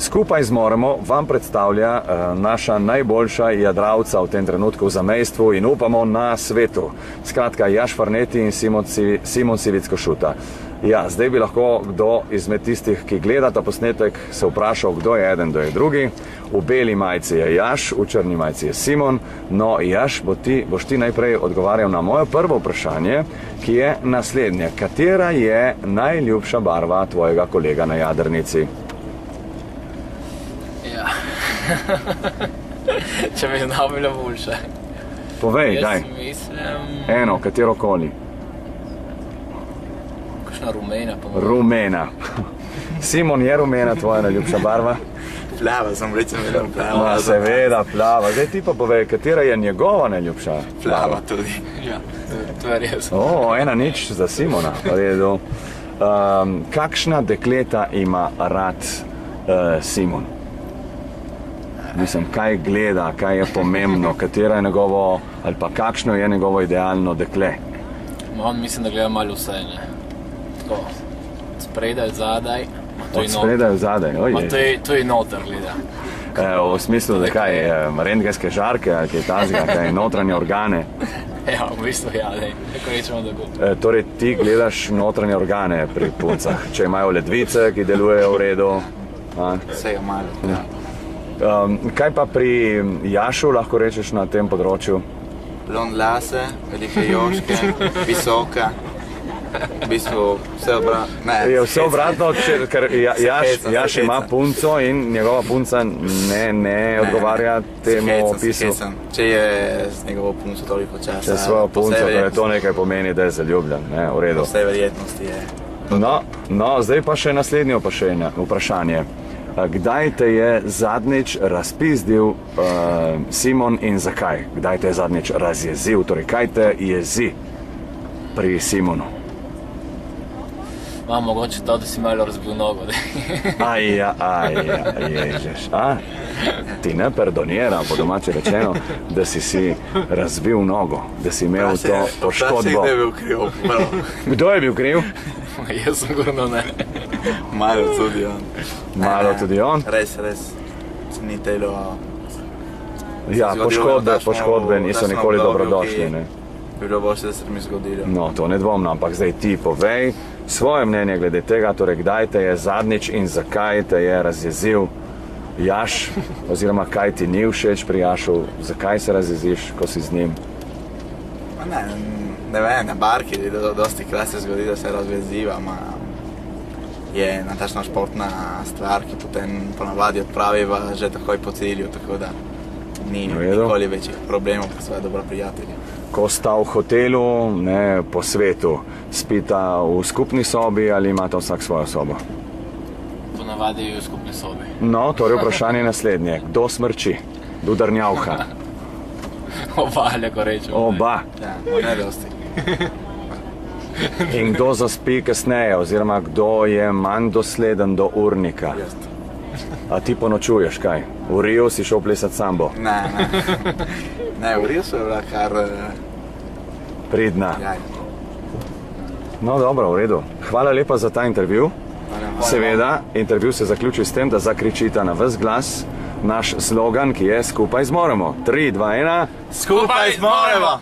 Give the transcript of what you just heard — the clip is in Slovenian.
Skupaj zmoremo vam predstavlja naša najboljša jadralca v tem trenutku v zamejstvu in upamo na svetu. Skratka, Jaš Farneti in Simon Civicko-Šuta. Ja, zdaj bi lahko kdo izmed tistih, ki gledata posnetek, se vprašal, kdo je eden, kdo je drugi. V beli majici je Jaš, v črni majici je Simon. No, Jaš, boš ti najprej odgovarjal na moje prvo vprašanje, ki je naslednje. Katera je najljubša barva tvojega kolega na jadrnici? Ja, če bi znal bilo boljše. Povej, daj. Jaz mislim... Eno, katero koli. Kakšna rumena, po mojem. Rumena. Simon, je rumena tvoja najljubša barva? Plava, sem recimo vedel plava. Ma, seveda, plava. Zdaj ti pa povej, katera je njegova najljubša Plava tudi. Ja, to je res. O, 1-0 za Simona, v redu. Kakšna dekleta ima rad Simon? Mislim, kaj gleda, kaj je pomembno, katera je njegovo, ali pa kakšno je njegovo idealno dekle? On mislim, da gleda malo vse, ne. Tako, spredaj, zadaj. Od spredaj v zadaj, ojej. To je noter gleda. V smislu, da kaj, rentgenske žarke ali kaj tazga, kaj notranje organe. Ja, v bistvu ja, tako rečemo, da go. Torej, ti gledaš notranje organe pri puncah, če imajo ledvice, ki delujejo v redu. Vsega malo, ja. Kaj pa pri Jašu lahko rečeš na tem področju? Blond lase, velike joške, visoka. V bistvu vse obratno. Je vse obratno, ker Jaš ima punco in njegova punca ne odgovarja temu opisu. Če je z njegovo punco toliko časa. Če svojo punco, to nekaj pomeni, da je zaljubljen, ne, v redu. Po vsej verjetnosti je. No, zdaj pa še naslednje vprašanje. Kdaj te je zadnjič razpizdil Simon in zakaj? Kdaj te je zadnjič razjezil? Torej, kaj te jezi pri Simonu? Mogoče to, da si malo razbil nogo. Ježeš. Ti ne perdoniram, po domače rečeno, da si razbil nogo, da si imel to poškodbo. Včasih ne bil kriv. Kdo je bil kriv? Jaz sem gorno ne. Malo tudi on. Malo tudi on? Res. Se ni telo... Ja, poškodbe niso nikoli dobrodošli, ne? Bi bilo boljše, da se mi zgodilo. No, to ne dvomno, ampak zdaj ti povej svoje mnenje glede tega, torej kdaj te je zadnjič in zakaj te je razjezil Jaš, oziroma kaj ti ni všeč pri Jašu, zakaj se razjeziš, ko si z njim? Ne vem, na barki dosti krat se zgodi, da se razveziva, je natačna športna stvar, ki potem ponavadi odpraviva že takoj po cilju, tako da ni nikoli večjih problemov, pa sva dobra prijatelja. Ko sta v hotelu, ne, po svetu, spita v skupni sobi ali imata vsak svojo sobo? Ponavadi v skupni sobi. No, torej vprašanje je naslednje. Kdo smrči? Dudrnjavka? Oba, leko rečemo. Oba? Ja, ne dosti. In kdo zaspi kasneje, oziroma kdo je manj dosleden do urnika? Jaz. A ti ponočuješ, kaj? V Riju si šel plesati sambo? Ne, v Riju so je bila kar... Pridna. Ja. No, dobro, v redu. Hvala lepa za ta intervju. Seveda, intervju se zaključi s tem, da zakričita na ves glas naš slogan, ki je Skupaj zmoremo. 3, 2, 1... Skupaj zmoremo!